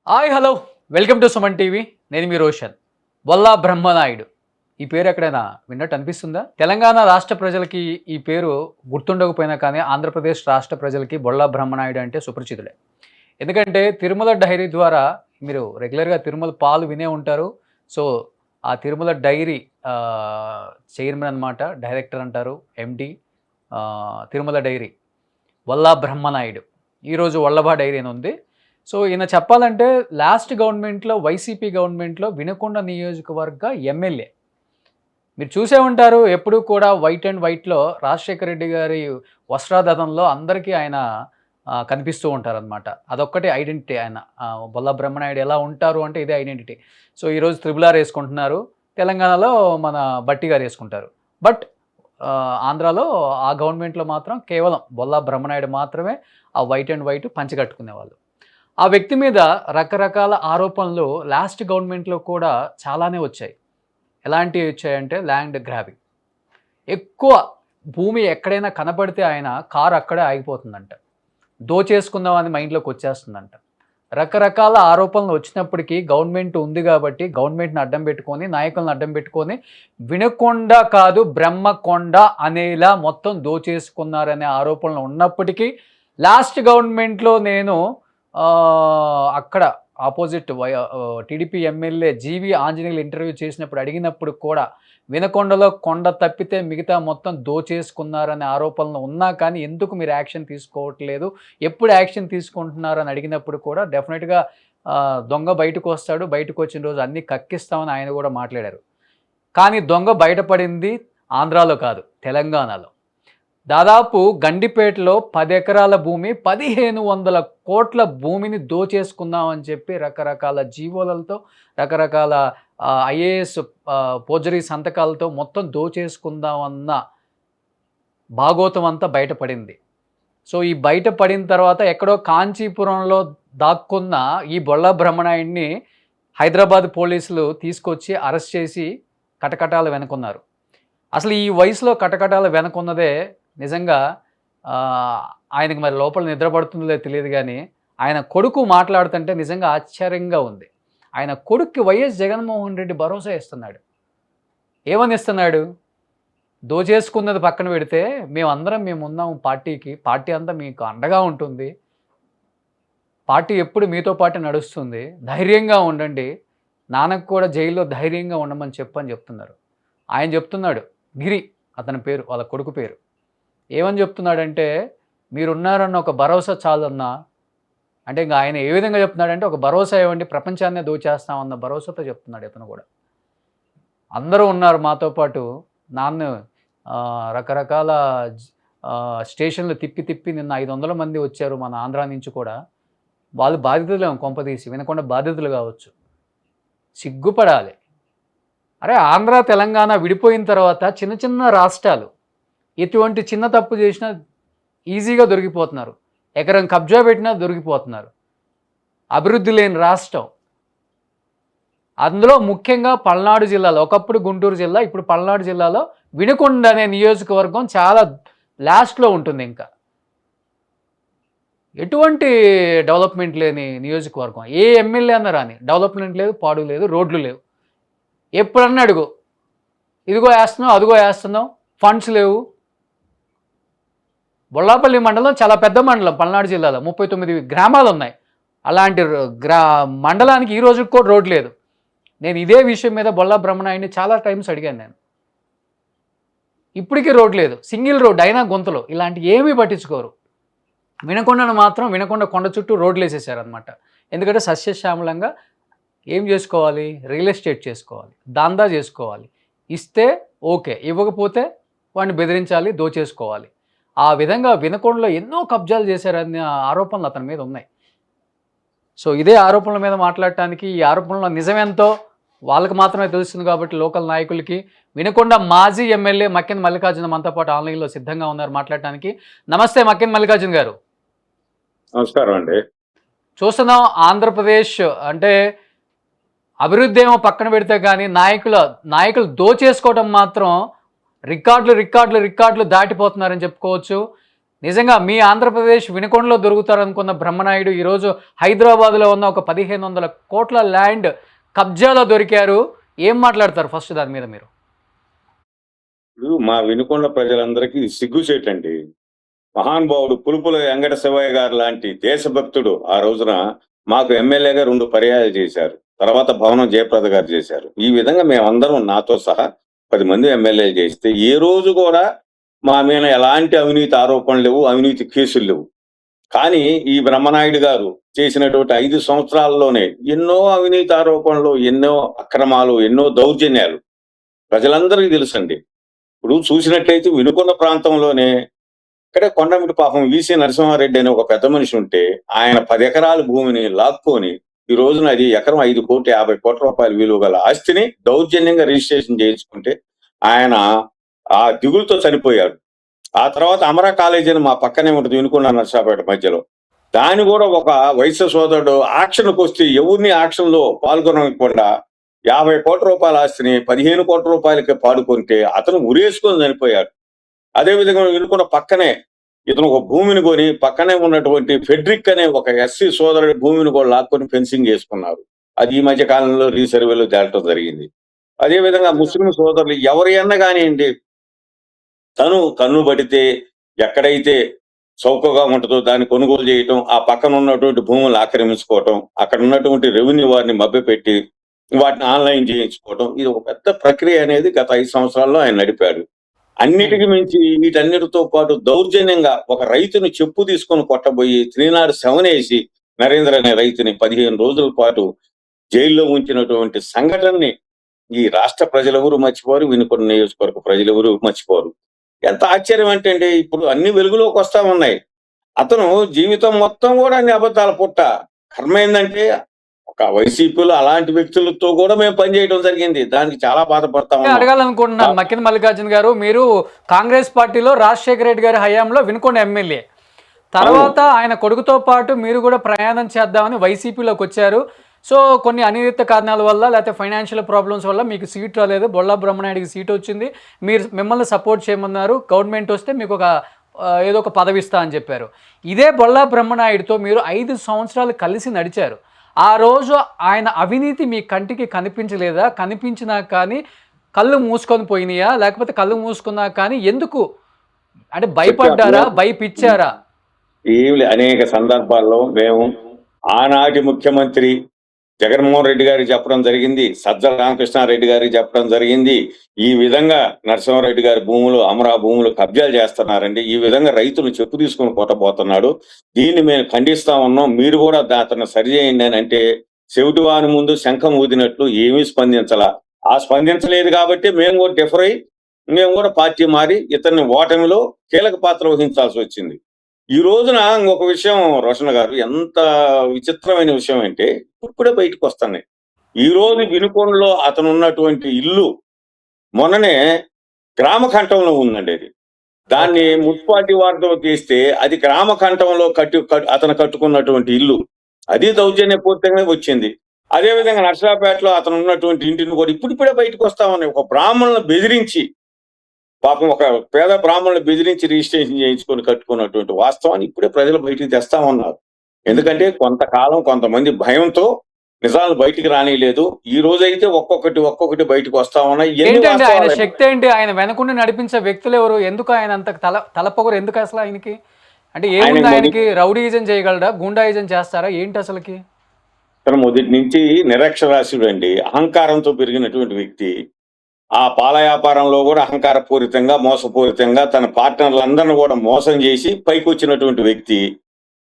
Hi hello welcome to Suman TV. నేను మీ రోషన్. బొల్లా బ్రహ్మనాయుడు ఈ పేరు ఎక్కడైనా విన్నట్టు అనిపిస్తుందా? తెలంగాణ రాష్ట్ర ప్రజలకి ఈ పేరు గుర్తుండకపోయినా కానీ ఆంధ్రప్రదేశ్ రాష్ట్ర ప్రజలకి బొల్లా బ్రహ్మనాయుడు అంటే సుపరిచితుడే. ఎందుకంటే తిరుమల డైరీ ద్వారా మీరు రెగ్యులర్గా తిరుమల పాలు వినే ఉంటారు. సో ఆ తిరుమల డైరీ చైర్మన్ అనమాట, డైరెక్టర్ అంటారు, ఎండి తిరుమల డైరీ వల్లా బ్రహ్మనాయుడు. ఈరోజు వల్లభా డైరీ అని ఉంది. సో ఈయన చెప్పాలంటే లాస్ట్ గవర్నమెంట్‌లో వైసీపీ గవర్నమెంట్‌లో వినుకొండ నియోజకవర్గ ఎమ్మెల్యే. మీరు చూసే ఉంటారు ఎప్పుడూ కూడా వైట్ అండ్ వైట్‌లో రాజశేఖర రెడ్డి గారి వస్త్రాధరణలో అందరికీ ఆయన కనిపిస్తూ ఉంటారనమాట. అదొక్కటే ఐడెంటిటీ ఆయన. బొల్లా బ్రహ్మనాయుడు ఎలా ఉంటారు అంటే ఇదే ఐడెంటిటీ. సో ఈరోజు త్రిబుల్ ఆర్ ఏసుకుంటున్నారు. తెలంగాణలో మన బట్టి గారు ఏసుకుంటారు. బట్ ఆంధ్రాలో ఆ గవర్నమెంట్‌లో మాత్రం కేవలం బొల్లా బ్రహ్మనాయుడు మాత్రమే ఆ వైట్ అండ్ వైట్ పంచె కట్టుకునేవాళ్ళు. ఆ వ్యక్తి మీద రకరకాల ఆరోపణలు లాస్ట్ గవర్నమెంట్‌లో కూడా చాలానే వచ్చాయి. ఎలాంటివి వచ్చాయంటే ల్యాండ్ గ్రాబింగ్. ఎక్కువ భూమి ఎక్కడైనా కనపడితే ఆయన కారు అక్కడే ఆగిపోతుందంట. దోచేసుకుందామని మైండ్‌లోకి వచ్చేస్తుందంట. రకరకాల ఆరోపణలు వచ్చినప్పటికీ గవర్నమెంట్ ఉంది కాబట్టి గవర్నమెంట్‌ని అడ్డం పెట్టుకొని, నాయకులను అడ్డం పెట్టుకొని వినుకొండ కాదు బ్రహ్మకొండ అనేలా మొత్తం దోచేసుకున్నారనే ఆరోపణలు ఉన్నప్పటికీ లాస్ట్ గవర్నమెంట్‌లో నేను అక్కడ ఆపోజిట్ టీడీపీ ఎమ్మెల్యే జీవి ఆంజనేయులు ఇంటర్వ్యూ చేసినప్పుడు అడిగినప్పుడు కూడా వినకొండలో కొండ తప్పితే మిగతా మొత్తం దోచేసుకున్నారనే ఆరోపణలు ఉన్నా కానీ ఎందుకు మీరు యాక్షన్ తీసుకోవట్లేదు, ఎప్పుడు యాక్షన్ తీసుకుంటున్నారని అడిగినప్పుడు కూడా డెఫినెట్గా దొంగ బయటకు వస్తాడు, బయటకు వచ్చిన రోజు అన్నీ కక్కిస్తామని ఆయన కూడా మాట్లాడారు. కానీ దొంగ బయటపడింది ఆంధ్రాలో కాదు, తెలంగాణలో. దాదాపు గండిపేటలో 10 ఎకరాల భూమి 1500 కోట్ల భూమిని దోచేసుకుందామని చెప్పి రకరకాల జీవోలతో రకరకాల ఐఏఎస్ ఫోర్జరీ సంతకాలతో మొత్తం దోచేసుకుందామన్న భాగోతం అంతా బయటపడింది. సో ఈ బయటపడిన తర్వాత ఎక్కడో కాంచీపురంలో దాక్కున్న ఈ బొల్లా బ్రహ్మనాయుడిని హైదరాబాద్ పోలీసులు తీసుకొచ్చి అరెస్ట్ చేసి కటకటాలు వెనుకున్నారు. అసలు ఈ వయసులో కటకటాలు వెనుకున్నదే నిజంగా ఆయనకి మరి లోపల నిద్ర పడుతుందో తెలియదు కానీ ఆయన కొడుకు మాట్లాడుతుంటే నిజంగా ఆశ్చర్యంగా ఉంది. ఆయన కొడుక్కి వైఎస్ జగన్మోహన్ రెడ్డి భరోసా ఇస్తున్నాడు. ఏమని ఇస్తున్నాడు? దోచేసుకున్నది పక్కన పెడితే మేము ఉన్నాము పార్టీకి, పార్టీ అంతా మీకు అండగా ఉంటుంది, పార్టీ ఎప్పుడు మీతో పాటు నడుస్తుంది, ధైర్యంగా ఉండండి, నాన్నకు కూడా జైల్లో ధైర్యంగా ఉండమని చెప్పని చెప్తున్నారు. ఆయన చెప్తున్నాడు, గిరి అతని పేరు, వాళ్ళ కొడుకు పేరు. ఏమని చెప్తున్నాడంటే మీరున్నారన్న ఒక భరోసా చాలన్నా, అంటే ఇంకా ఆయన ఏ విధంగా చెప్తున్నాడంటే ఒక భరోసా ఇవ్వండి, ప్రపంచాన్నే దోచేస్తామన్న భరోసాతో చెప్తున్నాడు ఇతను కూడా. అందరూ ఉన్నారు మాతో పాటు, నాన్న రకరకాల స్టేషన్లు తిప్పి తిప్పి నిన్న 500 మంది వచ్చారు మన ఆంధ్రా నుంచి కూడా, వాళ్ళు బాధితులు కొంపదీసి వినకుండా బాధితులు కావచ్చు, సిగ్గుపడాలి. అరే ఆంధ్ర తెలంగాణ విడిపోయిన తర్వాత చిన్న చిన్న రాష్ట్రాలు ఎటువంటి చిన్న తప్పు చేసినా ఈజీగా దొరికిపోతున్నారు, ఎకరం కబ్జా పెట్టినా దొరికిపోతున్నారు. అభివృద్ధి లేని రాష్ట్రం, అందులో ముఖ్యంగా పల్నాడు జిల్లాలో, ఒకప్పుడు గుంటూరు జిల్లా, ఇప్పుడు పల్నాడు జిల్లాలో వినుకొండ అనే నియోజకవర్గం చాలా లాస్ట్లో ఉంటుంది. ఇంకా ఎటువంటి డెవలప్మెంట్ లేని నియోజకవర్గం, ఏ ఎమ్మెల్యే అన్న రాని డెవలప్మెంట్ లేదు, పాడు లేదు, రోడ్లు లేవు. ఎప్పుడన్నా అడుగు, ఇదిగో వేస్తున్నావు అదిగో వేస్తున్నావు, ఫండ్స్ లేవు. బొల్లాపల్లి మండలం చాలా పెద్ద మండలం, పల్నాడు జిల్లాలో 39 గ్రామాలు ఉన్నాయి. అలాంటి మండలానికి ఈ రోజుకి కూడా రోడ్ లేదు. నేను ఇదే విషయం మీద బొల్లా బ్రహ్మనాయుడిని చాలా టైమ్స్ అడిగాను నేను. ఇప్పటికీ రోడ్ లేదు, సింగిల్ రోడ్ అయినా గుంతలు, ఇలాంటి ఏమీ పట్టించుకోరు. వినకొండను మాత్రం వినకొండ కొండ చుట్టూ రోడ్లు వేసేసారనమాట. ఎందుకంటే సస్యశ్యామలంగా ఏం చేసుకోవాలి, రియల్ ఎస్టేట్ చేసుకోవాలి, దందా చేసుకోవాలి. ఇస్తే ఓకే, ఇవ్వకపోతే వాడిని బెదిరించాలి, దోచేసుకోవాలి. ఆ విధంగా వినకొండలో ఎన్నో కబ్జాలు చేశారనే ఆరోపణలు అతని మీద ఉన్నాయి. సో ఇదే ఆరోపణల మీద మాట్లాడటానికి, ఈ ఆరోపణలో నిజమేంతో వాళ్ళకి మాత్రమే తెలుస్తుంది కాబట్టి లోకల్ నాయకులకి, వినకొండ మాజీ ఎమ్మెల్యే మక్కెన్ మల్లికార్జున మనతో పాటు ఆన్లైన్లో సిద్ధంగా ఉన్నారు మాట్లాడటానికి. నమస్తే మక్కెన్ మల్లికార్జున గారు. నమస్కారం అండి. చూస్తున్నాం ఆంధ్రప్రదేశ్ అంటే అభివృద్ధి ఏమో పక్కన పెడితే కానీ నాయకులు దోచేసుకోవడం మాత్రం రికార్డులు దాటిపోతున్నారని చెప్పుకోవచ్చు. నిజంగా మీ ఆంధ్రప్రదేశ్ వినుకొండలో దొరుకుతారనుకున్న బ్రహ్మనాయుడు ఈరోజు హైదరాబాద్లో ఉన్న ఒక 1500 కోట్ల ల్యాండ్ కబ్జాలో దొరికారు. ఏం మాట్లాడతారు ఫస్ట్ దాని మీద మీరు? ఇప్పుడు మా వినుకొండ ప్రజలందరికీ ఇది సిగ్గుచేటండి. మహానుభావుడు పులుపుల వెంకట శివయ్య గారు లాంటి దేశభక్తుడు ఆ రోజున మాకు ఎమ్మెల్యేగా 2 పర్యాయాలు చేశారు. తర్వాత భవనం జయప్రద గారు చేశారు. ఈ విధంగా మేమందరం నాతో సహా 10 మంది ఎమ్మెల్యేలు చేస్తే ఏ రోజు కూడా మా మీద ఎలాంటి అవినీతి ఆరోపణలు లేవు, అవినీతి కేసులు లేవు. కానీ ఈ బ్రహ్మనాయుడు గారు చేసినటువంటి 5 సంవత్సరాల్లోనే ఎన్నో అవినీతి ఆరోపణలు, ఎన్నో అక్రమాలు, ఎన్నో దౌర్జన్యాలు ప్రజలందరికీ తెలుసండి. ఇప్పుడు చూసినట్లయితే వినుకొండ ప్రాంతంలోనే ఇక్కడే కొండమిటి పాపం వీసీ నరసింహారెడ్డి అనే ఒక పెద్ద మనిషి ఉంటే ఆయన 10 ఎకరాల భూమిని లాక్కొని ఈ రోజున అది ఎకరం 5,50,00,00,000 విలువ గల ఆస్తిని దౌర్జన్యంగా రిజిస్ట్రేషన్ చేయించుకుంటే ఆయన ఆ దిగులుతో చనిపోయాడు. ఆ తర్వాత అమరా కాలేజీ అని మా పక్కనే ఉంటుంది వినుకొండ నర్సాపేట మధ్యలో. దాన్ని కూడా ఒక వైశ్య సోదరుడు ఆక్షన్కి వస్తే ఎవరిని ఆక్షన్ లో పాల్గొనకుండా 50,00,00,000 ఆస్తిని 15,00,00,000 పాడుకుంటే అతను ఉరేసుకొని చనిపోయాడు. అదే విధంగా వినుకొండ పక్కనే ఇతను ఒక భూమిని కొని పక్కనే ఉన్నటువంటి ఫెడ్రిక్ అనే ఒక ఎస్సీ సోదరుడి భూమిని కూడా లాక్కొని ఫెన్సింగ్ చేసుకున్నారు. అది ఈ మధ్య కాలంలో రీసర్వేలో తేలటం జరిగింది. అదే విధంగా ముస్లిం సోదరులు ఎవరి అన్న కానివ్వండి, తను కన్ను పడితే ఎక్కడైతే చౌకగా ఉంటుందో దాన్ని కొనుగోలు చేయటం, ఆ పక్కన ఉన్నటువంటి భూములు ఆక్రమించుకోవటం, అక్కడ ఉన్నటువంటి రెవెన్యూ వారిని మభ్యపెట్టి వాటిని ఆన్లైన్ చేయించుకోవటం, ఇది ఒక పెద్ద ప్రక్రియ అనేది గత 5 సంవత్సరాల్లో ఆయన నడిపాడు. అన్నిటికి మించి వీటన్నిటితో పాటు దౌర్జన్యంగా ఒక రైతుని చెప్పు తీసుకొని కొట్టబోయి త్రీనాడు శవనేసి నరేంద్ర అనే రైతుని 15 రోజుల పాటు జైల్లో ఉంచినటువంటి సంఘటనని ఈ రాష్ట్ర ప్రజలెవరూ మర్చిపోరు, వినుకొండ నియోజకవర్గ ప్రజలెవరూ మర్చిపోరు. ఎంత ఆశ్చర్యం అంటే అండి, ఇప్పుడు అన్ని వెలుగులోకి వస్తా ఉన్నాయి. అతను జీవితం మొత్తం కూడా అన్ని అబద్ధాల పుట్ట. కర్మ ఏందంటే ఒక వైసీపీలో అలాంటి వ్యక్తులతో కూడా మేము పనిచేయడం జరిగింది. దానికి చాలా బాధపడతా ఉన్నాం. అడగాలనుకుంటున్నాను మక్కిన మల్లికార్జున గారు, మీరు కాంగ్రెస్ పార్టీలో రాజశేఖర రెడ్డి గారి హయాంలో వినుకొండ ఎమ్మెల్యే, తర్వాత ఆయన కొడుకుతో పాటు మీరు కూడా ప్రయాణం చేద్దామని వైసీపీలోకి వచ్చారు. సో కొన్ని అనియమిత కారణాల వల్ల లేకపోతే ఫైనాన్షియల్ ప్రాబ్లమ్స్ వల్ల మీకు సీట్ రాలేదు. బొల్లా బ్రహ్మనాయుడికి సీట్ వచ్చింది. మిమ్మల్ని సపోర్ట్ చేయమన్నారు. గవర్నమెంట్ వస్తే మీకు ఒక ఏదో ఒక పదవి ఇస్తా అని చెప్పారు. ఇదే బొల్లా బ్రహ్మనాయుడితో మీరు 5 సంవత్సరాలు కలిసి నడిచారు. ఆ రోజు ఆయన అవినీతి మీ కంటికి కనిపించలేదా? కనిపించినా కానీ కళ్ళు మూసుకొని పోయినాయా? లేకపోతే కళ్ళు మూసుకున్నా కానీ ఎందుకు అంటే భయపడ్డారా? భయపిచ్చారా? ఏమి అనేక సందర్భాల్లో మేము ఆనాటి ముఖ్యమంత్రి జగన్మోహన్ రెడ్డి గారికి చెప్పడం జరిగింది, సజ్జల రామకృష్ణారెడ్డి గారికి చెప్పడం జరిగింది. ఈ విధంగా నరసింహారెడ్డి గారి భూములు, అమరా భూములు కబ్జాలు చేస్తున్నారండి, ఈ విధంగా రైతులు చెప్పు తీసుకొని కొట్టబోతున్నాడు, దీన్ని మేము ఖండిస్తా ఉన్నాం, మీరు కూడా అతను సరిచేయండి అని అంటే చెవిటివాని ముందు శంఖం ఊదినట్లు ఏమీ స్పందించలా. ఆ స్పందించలేదు కాబట్టి మేము కూడా డిఫర్ అయ్యి మేము కూడా పార్టీ మారి ఇతన్ని ఓటమిలో కీలక పాత్ర వహించాల్సి వచ్చింది. ఈ రోజున ఇంకొక విషయం రోషన్ గారు, ఎంత విచిత్రమైన విషయం అంటే ఇప్పుడే బయటకు వస్తున్నాయి. ఈ రోజు వినుకొండలో అతను ఉన్నటువంటి ఇల్లు మొన్ననే గ్రామ కంఠంలో ఉందండి. అది దాన్ని మున్సిపాలిటీ వారితో తీస్తే అది గ్రామ కంఠంలో అతను కట్టుకున్నటువంటి ఇల్లు, అది దౌర్జన్యపూర్తిగానే వచ్చింది. అదే విధంగా నర్సరాపేటలో అతను ఉన్నటువంటి ఇంటిని కూడా ఇప్పుడిప్పుడే బయటకు వస్తా ఉన్నాయి. ఒక బ్రాహ్మణులను బెదిరించి, పాపం ఒక పేద బ్రాహ్మణులు బెదిరించి రిజిస్ట్రేషన్ చేయించుకొని కట్టుకున్నటువంటి వాస్తవాన్ని ఇప్పుడే ప్రజలు బయటికి తెస్తా ఉన్నారు. ఎందుకంటే కొంతకాలం కొంతమంది భయంతో నిజాలు బయటికి రానిలేదు. ఈ రోజైతే ఒక్కొక్కటి బయటకు వస్తా ఉన్నాయి. ఆయన శక్తి ఏంటి? ఆయన వెనకుండి నడిపించే వ్యక్తులు ఎవరు? ఎందుకు ఆయన అంత తలపొగరు ఎందుకు అసలు ఆయనకి? అంటే ఏముంది ఆయనకి? రౌడీయిజం చేయగలడా? గుండాయిజం చేస్తారా ఏంటి అసలుకి? తన మొదటి నుంచి నిరక్షరాస్యుడు అండి, అహంకారంతో పెరిగినటువంటి వ్యక్తి. ఆ పాల వ్యాపారంలో కూడా అహంకారపూరితంగా, మోసపూరితంగా తన పార్ట్నర్లందరినీ కూడా మోసం చేసి పైకి వచ్చినటువంటి వ్యక్తి.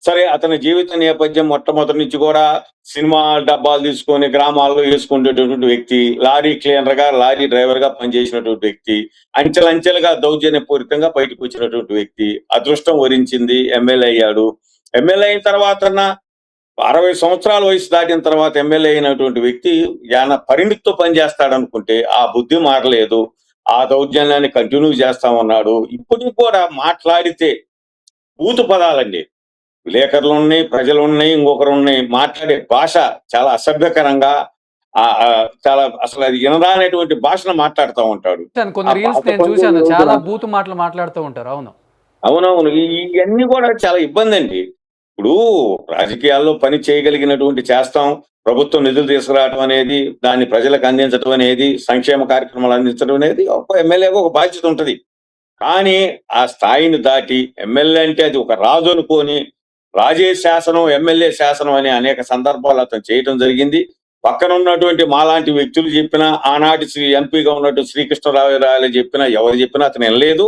సరే, అతని జీవిత నేపథ్యం మొట్టమొదటి నుంచి కూడా సినిమా డబ్బాలు తీసుకొని గ్రామాల్లో వేసుకునేటటువంటి వ్యక్తి, లారీ క్లీనర్ గా, లారీ డ్రైవర్ గా పనిచేసినటువంటి వ్యక్తి, అంచెలంచెలుగా దౌర్జన్యపూరితంగా బయటకు వచ్చినటువంటి వ్యక్తి. అదృష్టం వరించింది, ఎమ్మెల్యే అయ్యాడు. ఎమ్మెల్యే అయిన తర్వాత 60 సంవత్సరాల వయసు దాటిన తర్వాత ఎమ్మెల్యే అయినటువంటి వ్యక్తి ఆయన పరిణితితో పనిచేస్తాడనుకుంటే ఆ బుద్ధి మారలేదు. ఆ దౌర్జన్యాన్ని కంటిన్యూ చేస్తా ఉన్నాడు. ఇప్పటికి కూడా మాట్లాడితే బూతు పదాలండి, విలేకరులు ఉన్నాయి, ప్రజలు ఉన్నాయి, ఇంకొకరు ఉన్నాయి, మాట్లాడే భాష చాలా అసభ్యకరంగా, చాలా అసలు అది వినరానటువంటి భాషను మాట్లాడుతూ ఉంటాడు. కొన్ని రీల్స్ నేను చూశాను, చాలా బూతు మాటలు మాట్లాడుతూ ఉంటారు. అవును, అవునవును. ఇయన్నీ కూడా చాలా ఇబ్బందండి. ఇప్పుడు రాజకీయాల్లో పని చేయగలిగినటువంటి చేస్తాం. ప్రభుత్వం నిధులు తీసుకురావడం అనేది, దాన్ని ప్రజలకు అందించడం అనేది, సంక్షేమ కార్యక్రమాలు అందించడం అనేది ఒక ఎమ్మెల్యేగా ఒక బాధ్యత ఉంటది. కానీ ఆ స్థాయిని దాటి ఎమ్మెల్యే అంటే అది ఒక రాజు అనుకోని, రాజే శాసనం, ఎమ్మెల్యే శాసనం అనే అనేక సందర్భాలు అతను చేయటం జరిగింది. పక్కన ఉన్నటువంటి మాలాంటి వ్యక్తులు చెప్పినా, ఆనాటి ఎంపీగా ఉన్నట్టు శ్రీకృష్ణరావు చెప్పినా, ఎవరు చెప్పినా అతను వినలేదు.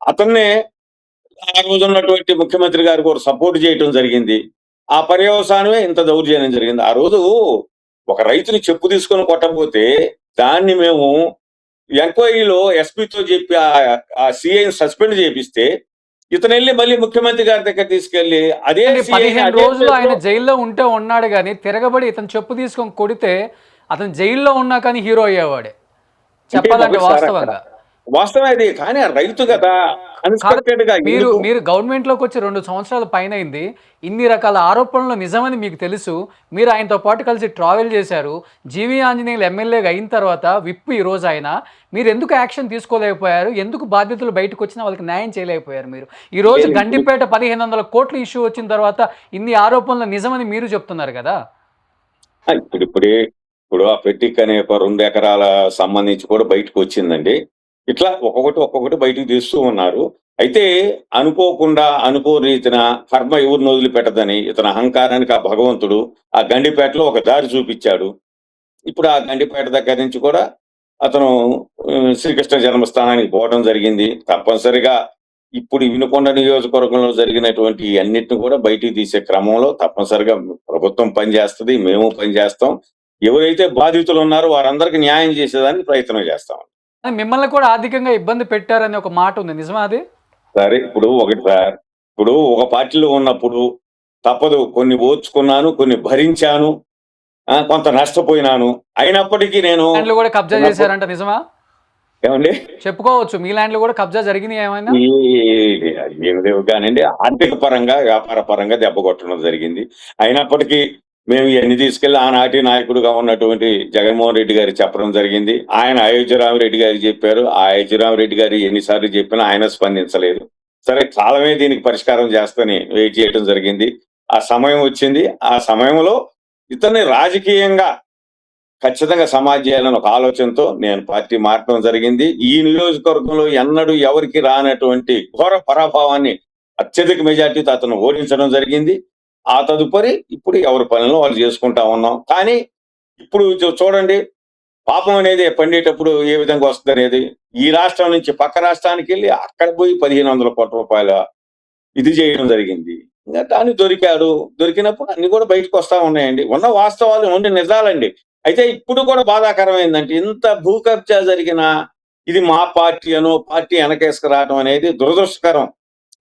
అతన్నే ఆ రోజు ఉన్నటువంటి ముఖ్యమంత్రి గారు కూడా సపోర్ట్ చేయటం జరిగింది. ఆ పర్యవసానమే ఇంత దౌర్జన్యం జరిగింది. ఆ రోజు ఒక రైతుని చెప్పు తీసుకొని కొట్టకపోతే దాన్ని మేము ఎంక్వైరీలో ఎస్పీతో చెప్పి ఆ సీఐని సస్పెండ్ చేపిస్తే ఇతనెళ్ళి మళ్ళీ ముఖ్యమంత్రి గారి దగ్గర తీసుకెళ్లి అదే అండి, సీఐని 15 అదే రోజులు ప్లేస్ ఆయన లో జైల్లో ఉంటే ఉన్నాడు గానీ, తిరగబడి ఇతను చెప్పు తీసుకొని కొడితే, అతను జైల్లో ఉన్నా కానీ హీరో అయ్యేవాడే. అంటే చెప్పాలంటే ఒకటి సార్ అక్కడ వాస్తవంగా. వాస్తవం అది. కానీ ఆ రైతు కదా కాదు, అన్ఎక్స్పెక్టెడ్ గా మీరు ఎందుకు మీరు గవర్నమెంట్‌లోకి వచ్చి 2 సంవత్సరాల పైనయింది. ఇన్ని రకాల ఆరోపణలు నిజమని మీకు తెలుసు. మీరు ఆయనతో పాటు కలిసి ట్రావెల్ చేశారు. జీవీ ఆంజనేయులు ఎమ్మెల్యేగా అయిన తర్వాత విప్ ఈరోజు ఆయన. మీరెందుకు యాక్షన్ తీసుకోలేకపోయారు? ఎందుకు బాధ్యతలు బయటకొచ్చినా వాళ్ళకి న్యాయం చేయలేకపోయారు మీరు? ఈరోజు నేను ఇప్పుడు గండిపేట 1500 కోట్ల ఇష్యూ వచ్చిన తర్వాత ఇన్ని ఆరోపణలు నిజమని మీరు చెప్తున్నారు గదా! ఇప్పుడిప్పుడే ఇప్పుడు ఆ ఫెటిక్ అనే ఒక 2 ఎకరాల సంబంధించి కూడా బయటకు వచ్చిందండి. ఇట్లా ఒక్కొక్కటి బయటకు తీస్తూ ఉన్నారు. అయితే అనుకోకుండా, అనుకోని రీతిన కర్మ ఎవరిని వదిలిపెట్టదని ఇతని అహంకారానికి ఆ భగవంతుడు ఆ గండిపేటలో ఒక దారి చూపిచ్చాడు. ఇప్పుడు ఆ గండిపేట దగ్గర నుంచి కూడా అతను శ్రీకృష్ణ జన్మస్థానానికి పోవడం జరిగింది. తప్పనిసరిగా ఇప్పుడు ఈ వినుకొండ నియోజకవర్గంలో జరిగినటువంటి ఈ అన్నిటిని కూడా బయటికి తీసే క్రమంలో తప్పనిసరిగా ప్రభుత్వం పనిచేస్తది. మేము పనిచేస్తాం. ఎవరైతే బాధితులు ఉన్నారో వారందరికీ న్యాయం చేసేదానికి ప్రయత్నం చేస్తాం. మిమ్మల్ని కూడా ఆర్థికంగా ఇబ్బంది పెట్టారనే ఒక మాట ఉంది. నిజమా అది? సరే ఇప్పుడు ఒకటి సార్, ఇప్పుడు ఒక పార్టీలో ఉన్నప్పుడు తప్పదు. కొన్ని ఓర్చుకున్నాను, కొన్ని భరించాను. కొంత నష్టపోయినాను. అయినప్పటికీ నేను ల్యాండ్‌లు కూడా కబ్జా చిన్నప్పుడు చేశారంట నిజమా? ఏవండీ? చెప్పుకోవచ్చు. మీ ల్యాండ్‌లు కూడా కబ్జా జరిగినాయా ఏమైనా? ఈ ఏమి లేవు కానండి. ఆర్థిక పరంగా, వ్యాపార పరంగా దెబ్బ కొట్టడం జరిగింది. అయినప్పటికీ మేము ఇయన్నీ తీసుకెళ్ళి ఆనాటి నాయకుడిగా ఉన్నటువంటి జగన్మోహన్ రెడ్డి గారికి చెప్పడం జరిగింది. ఆయన అయోధ్య రామిరెడ్డి గారికి చెప్పారు. ఆ అయోధ్య రామిరెడ్డి గారు ఎన్ని సార్లు చెప్పినా ఆయన స్పందించలేదు. సరే కాలమే దీనికి పరిష్కారం చేస్తని వెయిట్ చేయడం జరిగింది. ఆ సమయం వచ్చింది. ఆ సమయంలో ఇతన్ని రాజకీయంగా ఖచ్చితంగా సమాధి చేయాలని ఒక ఆలోచనతో నేను పార్టీ మారటం జరిగింది. ఈ నియోజకవర్గంలో ఎన్నడూ ఎవరికి రానటువంటి ఘోర పరాభవాన్ని అత్యధిక మెజార్టీతో అతను ఓడించడం జరిగింది. ఆ తదుపరి ఇప్పుడు ఎవరి పనులను వాళ్ళు చేసుకుంటా ఉన్నాం. కానీ ఇప్పుడు చూడండి పాపం అనేది పండేటప్పుడు ఏ విధంగా వస్తుందనేది ఈ రాష్ట్రం నుంచి పక్క రాష్ట్రానికి వెళ్ళి అక్కడ పోయి 1500 కోట్ల రూపాయల ఇది చేయడం జరిగింది. ఇంక దాన్ని దొరికాడు. దొరికినప్పుడు అన్ని కూడా బయటకు వస్తా ఉన్నాయండి. ఉన్న వాస్తవాలు ఉండి నిజాలండి. అయితే ఇప్పుడు కూడా బాధాకరం ఏందంటే ఇంత భూ కబ్జా జరిగినా ఇది మా పార్టీ అనో పార్టీ వెనకేసుకు రావడం అనేది దురదృష్టకరం.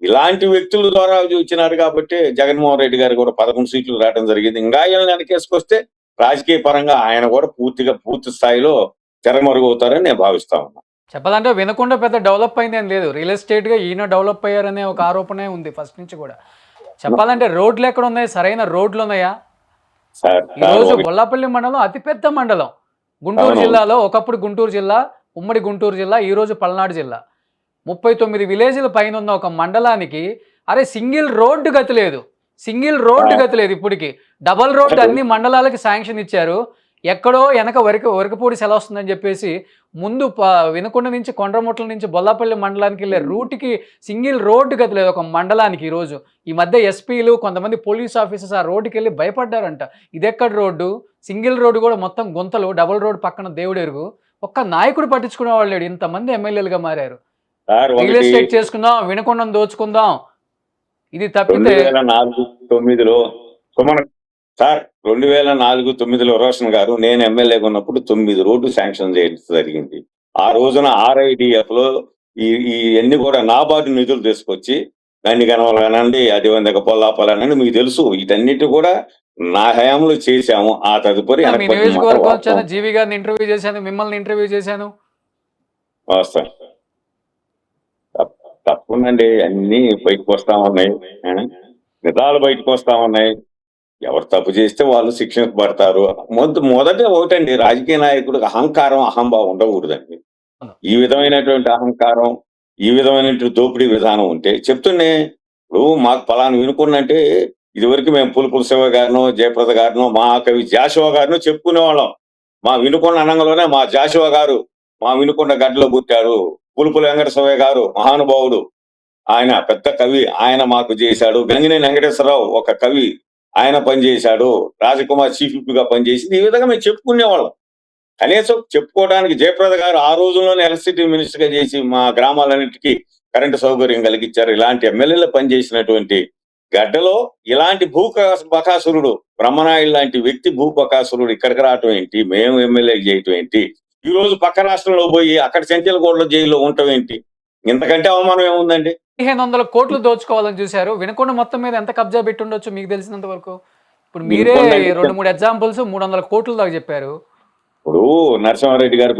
ఇలాంటి వ్యక్తుల ద్వారా వచ్చినారు కాబట్టి జగన్మోహన్ రెడ్డి గారు కూడా 11 సీట్లు రావడం జరిగింది. ఇంకా ఆయన వెనకేసుకొస్తే రాజకీయ పరంగా ఆయన కూడా పూర్తి స్థాయిలో తెరమరుగవుతారని నేను భావిస్తా ఉన్నా. చెప్పాలంటే వినకుండా పెద్ద డెవలప్ అయిందేం లేదు. రియల్ ఎస్టేట్‌గా ఈయన డెవలప్ అయ్యారనే ఒక ఆరోపణే ఉంది ఫస్ట్ నుంచి కూడా. చెప్పాలంటే రోడ్లు ఎక్కడున్నాయి? సరైన రోడ్లున్నాయా? సార్ ఈరోజు బొల్లాపల్లి మండలం అతిపెద్ద మండలం. గుంటూరు అవునవును. జిల్లాలో ఒకప్పుడు గుంటూరు జిల్లా, ఉమ్మడి గుంటూరు జిల్లా, ఈరోజు పల్నాడు జిల్లా. 39 విలేజ్‌ల పైనున్న ఒక మండలానికి అరే సింగిల్ రోడ్డు గతి లేదు. సింగిల్ రోడ్డు గతి లేదు ఇప్పటికి. డబుల్ రోడ్డు అన్ని మండలాలకి శాంక్షన్ ఇచ్చారు. ఎక్కడో వెనక వరకపూడి సెలవొస్తుందని చెప్పేసి ముందు వినుకొండ నుంచి కొండ్రముట్ల నుంచి బొల్లాపల్లి మండలానికి వెళ్ళే రూట్‌కి సింగిల్ రోడ్డు గతి లేదు ఒక మండలానికి ఈరోజు. ఈ మధ్య ఎస్పీలు కొంతమంది పోలీస్ ఆఫీసర్స్ ఆ రోడ్డుకెళ్ళి భయపడ్డారంట. ఇదెక్కడ రోడ్డు? సింగిల్ రోడ్డు కూడా మొత్తం గుంతలు, డబుల్ రోడ్ పక్కన దేవుడెరుగు. ఒక్క నాయకుడు పట్టించుకునేవాడు లేడు. ఇంతమంది ఎమ్మెల్యేలుగా మారారు. సార్ రియల్ ఒకటి ఎస్టేట్ చేసుకుందాం, వినకొండను దోచుకుందాం. ఇది తప్పితే 2004-9లో సుమన్ సార్ 2004-9లో రోషన్ గారు నేను ఎమ్మెల్యేగా ఉన్నప్పుడు 9 రోడ్లు శాంక్షన్ చేయడం జరిగింది. ఆ రోజున ఆర్ఐడిఎఫ్ లో ఈ ఇవన్నీ కూడా నాబార్డు నిధులు తీసుకొచ్చి గండిగనవలనండి అదేవిధంగా పొల్లాపలనండి మీకు తెలుసు వీటన్నిటి కూడా నా హయాంలో చేశాము. ఆ తదుపరి మీ వెనక్కి నియోజకవర్గం వచ్చాను, వాస్తవం. జీవి గారిని ఇంటర్వ్యూ చేశాను, మిమ్మల్ని ఇంటర్వ్యూ చేశాను. వాస్తవం. తప్పకుండండి అన్ని బయటకు వస్తా ఉన్నాయి. ఆ? నిజాలు బయటకు వస్తా ఉన్నాయి. ఎవరు తప్పు చేస్తే వాళ్ళు శిక్షించబడతారు. మొదట ఒకటండి రాజకీయ నాయకుడికి అహంకారం, అహంభావం ఉండకూడదండి. ఈ విధమైనటువంటి అహంకారం ఈ విధమైనటువంటి దోపిడీ విధానం ఉంటే చెప్తుండే. ఇప్పుడు మాకు పలానా వినుకొండ అంటే ఇదివరకు మేము పులుపుల శివ గారినో, జయప్రద గారినో, మహాకవి జాషువా గారినో చెప్పుకునేవాళ్ళం. మా వినుకొండ అనంగంలోనే మా జాషువా గారు మా వినుకొండ గడ్డలో పుట్టారు. పులుపుల వెంకట శివయ్య గారు మహానుభావుడు. ఆయన పెద్ద కవి. ఆయన మాకు చేశాడు. గంగినేని వెంకటేశ్వరరావు ఒక కవి. ఆయన పనిచేశాడు. రాజకుమార్ చీఫ్ విప్‌గా పనిచేసింది. ఈ విధంగా మేము చెప్పుకునేవాళ్ళం. కనీసం చెప్పుకోవడానికి జయప్రద గారు ఆ రోజుల్లోనే ఎలక్ట్రిసిటీ మినిస్టర్ గా చేసి మా గ్రామాలన్నిటికీ కరెంటు సౌకర్యం కలిగించారు. ఇలాంటి ఎమ్మెల్యేలు పనిచేసినటువంటి గడ్డలో ఇలాంటి బకాసురుడు బ్రహ్మనాయుడు లాంటి వ్యక్తి బకాసురుడు ఇక్కడికి రావటం ఏంటి? మేము ఎమ్మెల్యే చేయటం ఏంటి? ఈ రోజు పక్క రాష్ట్రంలో పోయి అక్కడ చెంచలగూడలో జైల్లో ఉండటం ఏంటి? ఇంతకంటే అవమానం ఏముందండి? 1500 కోట్లు దోచుకోవాలని చూశారు. వినకొండ మొత్తం మీద ఎంత కబ్జా పెట్టి ఉండొచ్చు మీకు తెలిసినంత వరకు? ఇప్పుడు మీరే వినుకొండ అంటే 2, 3 ఎగ్జాంపుల్స్ 300 కోట్ల దాకా చెప్పారు. ఇప్పుడు నరసింహారెడ్డి గారి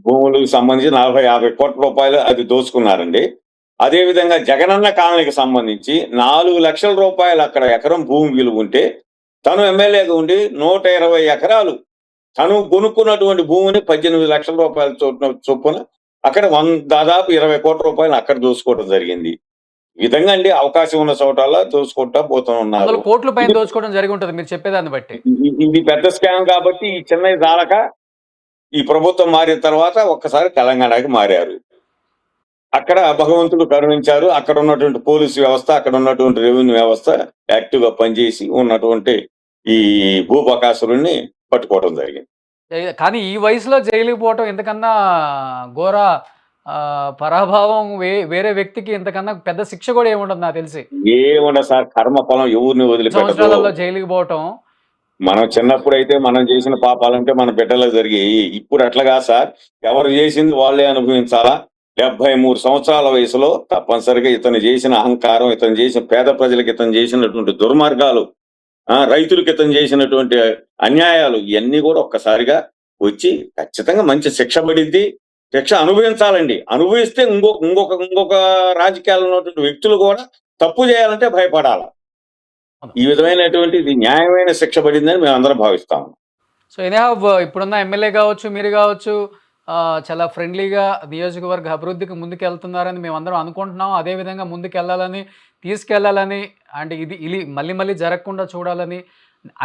భూములకు సంబంధించి 40-50 కోట్ల రూపాయలు అది దోచుకున్నారండి. అదే విధంగా జగనన్న కాలనీకి సంబంధించి 4 లక్షల రూపాయలు అక్కడ ఎకరం భూమి విలువ ఉంటే తను ఎమ్మెల్యేగా ఉండి 120 ఎకరాలు తను కొనుక్కున్నటువంటి భూమిని 18 లక్షల రూపాయల చొప్పున అక్కడ దాదాపు 20 కోట్ల రూపాయలు అక్కడ దోచుకోవడం జరిగింది. ఈ విధంగా అండి అవకాశం ఉన్న చోటల్లా దోచుకుంటా పోతూ 100 ఉన్నారు. కోట్ల పైన దోచుకోవడం జరిగి ఉంటుంది మీరు చెప్పేదాన్ని బట్టి. ఇది పెద్ద స్కామ్ కాబట్టి ఈ చిన్నది చాలక ఈ ప్రభుత్వం మారిన తర్వాత ఒక్కసారి తెలంగాణకి మారారు. అక్కడ భగవంతుడు కరుణించారు. అక్కడ ఉన్నటువంటి పోలీసు వ్యవస్థ, అక్కడ ఉన్నటువంటి రెవెన్యూ వ్యవస్థ యాక్టివ్ గా పనిచేసి ఉన్నటువంటి ఈ భూబకాసురుణ్ణి పట్టుకోవడం జరిగింది. కానీ ఈ వయసులో జైలుకి పోవటం ఇంతకన్నా ఘోర పరాభావం వేరే వ్యక్తికి ఇంతకన్నా పెద్ద శిక్ష కూడా ఏముండదు నాకు తెలిసి. ఏమన్నా సార్ కర్మ ఫలం ఎవరిని వదిలిపెట్టదు. సంవత్సరాలలో జైలుకి పోవటం. మనం చిన్నప్పుడు అయితే మనం చేసిన పాపాలంటే మన బిడ్డలకు జరిగాయి. ఇప్పుడు అట్లాగా సార్ ఎవరు చేసింది వాళ్ళే అనుభవించాలా? 73 సంవత్సరాల వయసులో తప్పనిసరిగా ఇతను చేసిన అహంకారం, ఇతను చేసిన పేద ప్రజలకు ఇతను చేసినటువంటి దుర్మార్గాలు, రైతులకు ఇతను చేసినటువంటి అన్యాయాలు ఇవన్నీ కూడా ఒక్కసారిగా వచ్చి ఖచ్చితంగా మంచి శిక్ష పడిద్ది. శిక్ష అనుభవించాలండి. అనుభవిస్తే ఇంకొక రాజకీయాల్లో ఉన్నటువంటి వ్యక్తులు కూడా తప్పు చేయాలంటే భయపడాలి. ఈ విధమైనటువంటి ఇది న్యాయమైన శిక్ష పడిందని మేము అందరం భావిస్తాము. సో ఇప్పుడున్న ఎమ్మెల్యే కావచ్చు, మీరు కావచ్చు, చాలా ఫ్రెండ్లీగా నియోజకవర్గ అభివృద్ధికి ముందుకెళ్తున్నారని మేమందరం అనుకుంటున్నాం. అదేవిధంగా ముందుకెళ్ళాలని, తీసుకెళ్లాలని, అంటే ఇది మళ్ళీ మళ్ళీ జరగకుండా చూడాలని,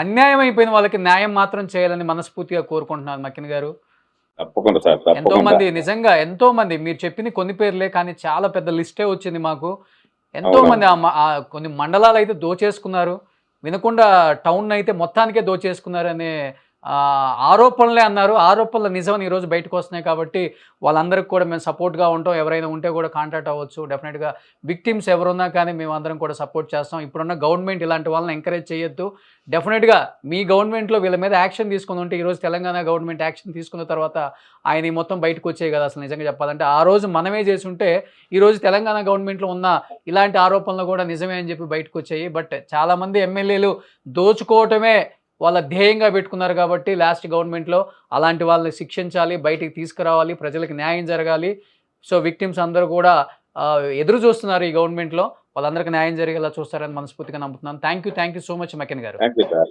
అన్యాయం అయిపోయిన వాళ్ళకి న్యాయం మాత్రం చేయాలని మనస్ఫూర్తిగా కోరుకుంటున్నాను మక్కిన గారు. తప్పకుండా సార్, ఎంతో తప్పకుండా. మంది, నిజంగా ఎంతో మంది, మీరు చెప్పింది కొన్ని పేర్లే కానీ చాలా పెద్ద లిస్టే వచ్చింది మాకు. ఎంతో అవునా? మంది కొన్ని మండలాలు అయితే దోచేసుకున్నారు. వినకొండ టౌన్ అయితే మొత్తానికే దోచేసుకున్నారనే ఆరోపణలే అన్నారు. ఆరోపణలు నిజమని ఈరోజు బయటకు వస్తున్నాయి కాబట్టి వాళ్ళందరికీ కూడా మేము సపోర్ట్గా ఉంటాం. ఎవరైనా ఉంటే కూడా కాంటాక్ట్ అవ్వచ్చు. డెఫినెట్గా విక్టిమ్స్ ఎవరున్నా కానీ మేము అందరం కూడా సపోర్ట్ చేస్తాం. ఇప్పుడున్న గవర్నమెంట్ ఇలాంటి వాళ్ళని ఎంకరేజ్ చేయొద్దు. డెఫినెట్గా మీ గవర్నమెంట్లో వీళ్ళ మీద యాక్షన్ తీసుకుని ఉంటే ఈరోజు తెలంగాణ గవర్నమెంట్ యాక్షన్ తీసుకున్న తర్వాత ఆయన మొత్తం బయటకు వచ్చేవి కదా. అసలు నిజంగా చెప్పాలంటే ఆ రోజు మనమే చేసి ఉంటే ఈరోజు తెలంగాణ గవర్నమెంట్లో ఉన్న ఇలాంటి ఆరోపణలు కూడా నిజమే అని చెప్పి బయటకు వచ్చాయి. బట్ చాలామంది ఎమ్మెల్యేలు దోచుకోవటమే వాళ్ళ ధ్యేయంగా పెట్టుకున్నారు కాబట్టి లాస్ట్ గవర్నమెంట్లో అలాంటి వాళ్ళని శిక్షించాలి, బయటికి తీసుకురావాలి, ప్రజలకు న్యాయం జరగాలి. సో విక్టిమ్స్ అందరూ కూడా ఎదురు చూస్తున్నారు ఈ గవర్నమెంట్లో. వాళ్ళందరికీ న్యాయం జరిగేలా చూస్తారని మనస్ఫూర్తిగా నమ్ముతున్నాను. థ్యాంక్ యూ సో మచ్ మకెన్ గారు. Thank you sir.